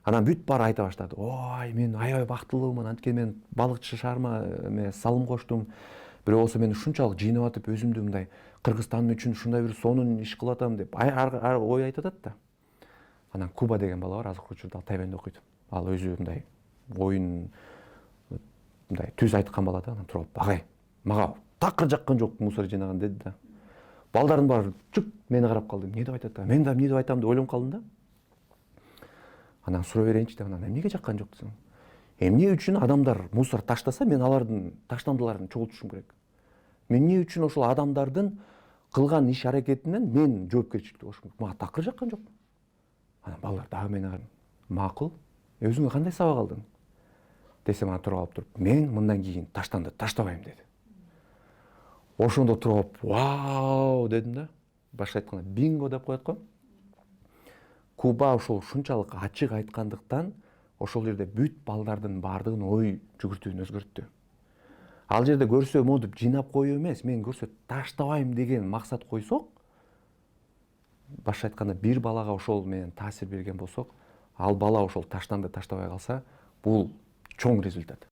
Анан бүт баары айта баштады. Ой, мен аябай бактылуумун, анткени мен балыкчы шаарыма эме салым коштум. Бирок болсо мен ушунчалык жыйнап атып өзүмдү мындай Кыргызстан үчүн ушундай бир сонун иш кылып атам деп ой айтып атат да. Анан Куба деген бала бар, азыркы учурда ал Тайваньда окуйт. Ал өзү мындай оюн мындай түз айткан бала да. Анан туруп алып, агай, мага такыр жаккан жок мусор жыйнаган деди да. Балдардын баары чүк мени карап калды. Эмне деп айтат да? Мен да эмне деп айтам деп ойлонуп калдым да. Анан сурай берейинчи деп, анан эмнеге жаккан жок десем. Эмне үчүн адамдар мусор таштаса, мен алардын таштандыларын чогултушум керек. Мен эмне үчүн ошол адамдардын кылган иш аракетинен мен жоопкерчиликти болушум керек. Мага такыр жаккан жок. Анан балдар дагы мени карап, макул, өзүңө кандай сабак алдың? Десем, ана туруп туруп, мен мындан кийин таштанды таштабайм деди. Ошондо туруп, вау дедим да. Башка айтканда бинго деп коет го. Куба ошол ушунчалык ачык айткандыктан ошол жерде бүт балдардын баардыгын ой жүгүртүүнү өзгөрттү. Ал жерде көрсө монтип жыйнап коюу эмес, мен көрсө таштабайм деген максат койсок, башка айтканда бир балага ошол менен таасир берген болсок, ал бала ошол таштанды таштабай калса, бул чоң результат.